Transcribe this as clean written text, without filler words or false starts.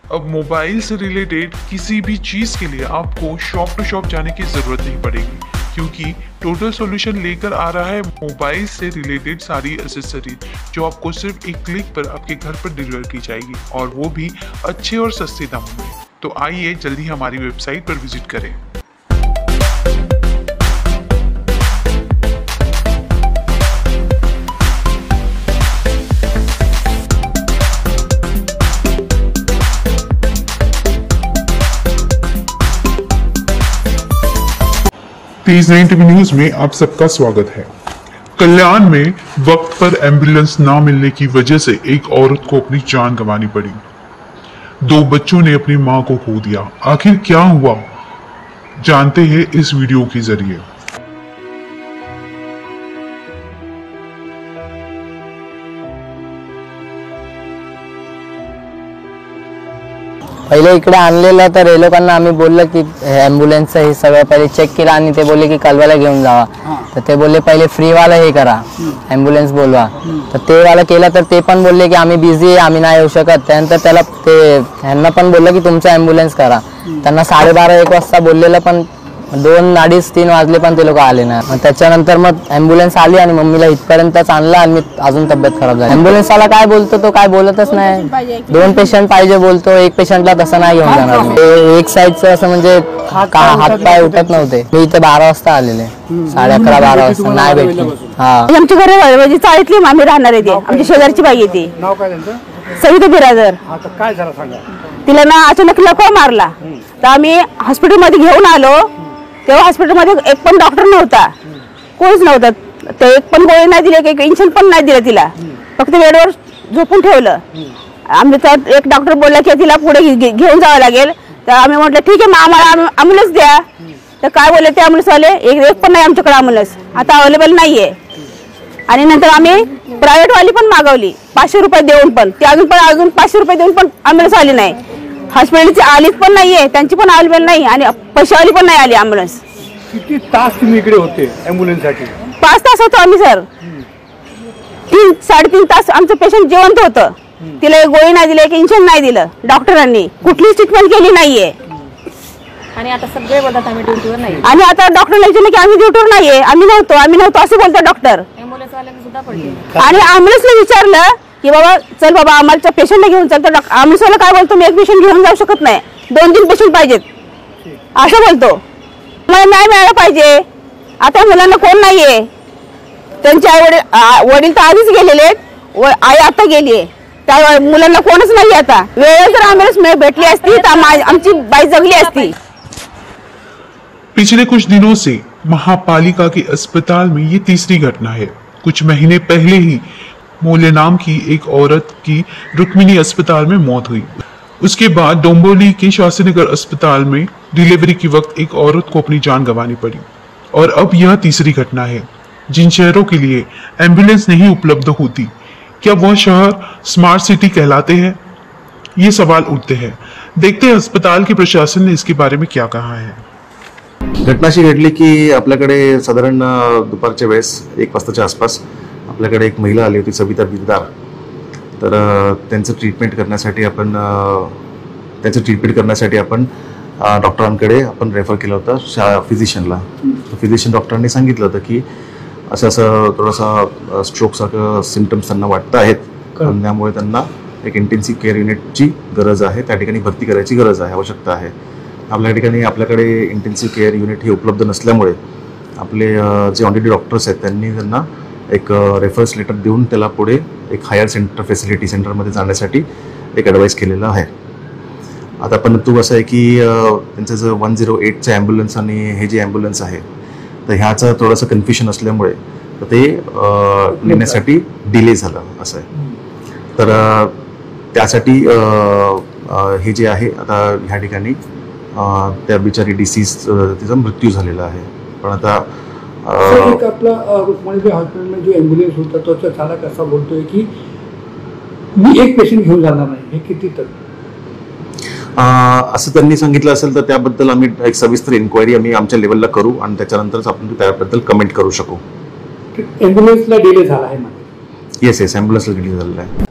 अब मोबाइल से रिलेटेड किसी भी चीज़ के लिए आपको शॉप टू शॉप जाने की ज़रूरत नहीं पड़ेगी, क्योंकि टोटल सॉल्यूशन लेकर आ रहा है मोबाइल से रिलेटेड सारी एसेसरीज जो आपको सिर्फ एक क्लिक पर आपके घर पर डिलीवर की जाएगी, और वो भी अच्छे और सस्ते दामों में। तो आइए जल्दी हमारी वेबसाइट पर विजिट करें। तेज 9 टीवी न्यूज में आप सबका स्वागत है। कल्याण में वक्त पर एम्बुलेंस ना मिलने की वजह से एक औरत को अपनी जान गंवानी पड़ी। 2 बच्चों ने अपनी मां को खो दिया। आखिर क्या हुआ, जानते हैं इस वीडियो के जरिए। पहिले इकडे आणलेलं तर हे लोकांना आम्ही बोललो की ॲम्ब्युलन्सचं हे सगळं पहिले चेक केलं आणि ते बोलले की कलवाला घेऊन जावा। तर ते बोलले पहिले फ्री वाला हे करा, ॲम्ब्युलन्स बोलवा। तर ते वाला केलं तर ते पण बोलले की आम्ही बिझी आहे, आम्ही नाही येऊ शकत। त्यानंतर त्याला ते ह्यांना पण बोललं की तुमचा ॲम्ब्युलन्स करा। त्यांना 12:30-1 वाजता बोललेलं पण 2, 2:30, 3 वाजले पण ते लोक आले नाही। मग त्याच्यानंतर मग ॲम्ब्युलन्स आली आणि मम्मीला इथपर्यंतच आणलं आणि अजून तब्येत खराब झाली। ॲम्ब्युलन्स वाला काय बोलतो तो काय बोलतच नाही। 2 पेशंट पाहिजे बोलतो, 1 पेशंटला तसं नाही घेऊन जाणार। एक साईडचं असं म्हणजे हात पाय उठत नव्हते। मी इथे 12 वाजता आलेले, 11:30-12 वाजता नाही भेटले। हा आमच्या घरी चाळीतली आम्ही राहणार आहे, आमची शेजारची बाई येते। नाव काय त्यांचं? सविता बिराजर। आता काय झालं सांगा। तिला ना अचानक लकवा मारला, तर आम्ही हॉस्पिटल मध्ये घेऊन आलो। तेव्हा हॉस्पिटल मध्ये एक पण डॉक्टर नव्हता, कोणीच नव्हतं। ते एक पण गोळी नाही दिली, एक इंजेक्शन पण नाही दिलं तिला, फक्त बेडवर झोपून ठेवलं। आम्ही तर एक डॉक्टर बोलला की तिला पुढे घेऊन जावं लागेल। तर आम्ही म्हटलं ठीक आहे, मग आम्हाला ॲम्ब्युलन्स द्या। तर काय बोलले ते ॲम्ब्युलन्स वाले, एक पण नाही आमच्याकडे ॲम्ब्युलन्स आता अवेलेबल नाहीये। आणि नंतर आम्ही प्रायव्हेट वाली पण मागवली 500 रुपये देऊन, पण ती अजून 500 रुपये देऊन पण ॲम्ब्युलन्स आली नाही। हॉस्पिटलची आलीच पण नाहीये, त्यांची पण अवेलेबल नाही आणि पैशावाली पण नाही आली ॲम्ब्युलन्स। किती तास तुम्ही इकडे होते ॲम्ब्युलन्ससाठी? 5 तास होतो आम्ही सर। 3-3.5 तास आमचं पेशंट जिवंत होतं। तिला एक गोळी नाही दिली, एक इंजेक्शन नाही दिलं, डॉक्टरांनी कुठलीच ट्रीटमेंट केली नाहीये। आणि आता सगळे बोलतात आम्ही ड्युटीवर नाही, आणि आता डॉक्टरला विचारलं की आम्ही ड्युटीवर नाहीये, आम्ही नव्हतो असं बोलतो डॉक्टर। ॲम्ब्युलन्स वाल्यांना सुद्धा पडले आणि ॲम्ब्युलन्सला विचारलं की बाबा चल बाबा आम्हाला पेशंटला घेऊन चल, तर ॲम्ब्युलन्सवाला काय बोलतो, मी एक पेशंट घेऊन जाऊ शकत नाही, 2-3 पेशंट पाहिजेत असं बोलतो। मला न्याय मिळाला पाहिजे। आता मुलांना कोण नाहीये, त्यांचे वडील तर आधीच गेलेले, आई आता गेलीये, त्या मुलांना कोणच नाही। आता वेळेवर जर ॲम्ब्युलन्स भेटली असती तर आमची बाई जगली असती। पिछले कुछ दिनों से महापालिका के अस्पताल में ये तीसरी घटना है। कुछ महीने पहले ही मोले नाम की एक औरत की रुक्मिणी अस्पताल में मौत हुई। उसके बाद डोंबिवली के शास्त्रीनगर अस्पताल में डिलीवरी के वक्त एक औरत को अपनी जान गंवानी पड़ी, और अब यह तीसरी घटना है। जिन शहरों के लिए एम्बुलेंस नहीं उपलब्ध होती, क्या वह शहर स्मार्ट सिटी कहलाते हैं? ये सवाल उठते हैं। देखते हैं अस्पताल के प्रशासन ने इसके बारे में क्या कहा है। घटना अशी घडली की आपल्याकडे साधारण दुपारच्या वेळेस 1 वाजताच्या आसपास आपल्याकडे एक महिला आली होती, सविता बिरदार। तर त्यांचं ट्रीटमेंट करण्यासाठी आपण डॉक्टरांकडे आपण रेफर केलं होतं फिजिशियनला। फिजिशियन डॉक्टरांनी सांगितलं होतं की असं थोडासा स्ट्रोकसारखं सिम्पटम्स त्यांना वाटत आहेत, त्यामुळे त्यांना एक इंटेन्सिव्ह केअर युनिटची गरज आहे, त्या ठिकाणी भरती करायची गरज आहे, आवश्यकता आहे। आपल्याकडे इंटेन्सिव्ह केअर युनिट हे उपलब्ध नसल्यामुळे आपले जे ऑलरेडी डॉक्टर्स आहेत त्यांनी त्यांना एक रेफरन्स लेटर देऊन त्याला पुढे एक हायर फॅसिलिटी सेंटरमध्ये जाण्यासाठी एक ॲडवाईस केलेलं आहे। आता परंतु असं आहे की त्यांचं जर 108चं ॲम्ब्युलन्स आणि हे जे ॲम्ब्युलन्स आहे तर ह्याचं थोडंसं कन्फ्युजन असल्यामुळे ते नेण्यासाठी डिले झालं असं आहे। तर त्यासाठी हे जे आहे आता ह्या ठिकाणी त्या बिचारी डिसीज तिचा मृत्यू झालेला आहे। पण आता आपला रुक्मिणी हॉस्पिटलमध्ये जो ॲम्ब्युलन्स होता तो चालक असा बोलतोय की मी एक पेशंट घेऊन जाणार नाही, हे किती तर असं त्यांनी सांगितलं असेल तर त्याबद्दल आम्ही एक सविस्तर इन्क्वायरी आम्ही आमच्या लेवलला करू आणि त्याच्यानंतरच आपण त्याबद्दल कमेंट करू शकू. ॲम्ब्युलन्सला डिले झाला आहे. येस ॲम्ब्युलन्सला डिले झालेला आहे.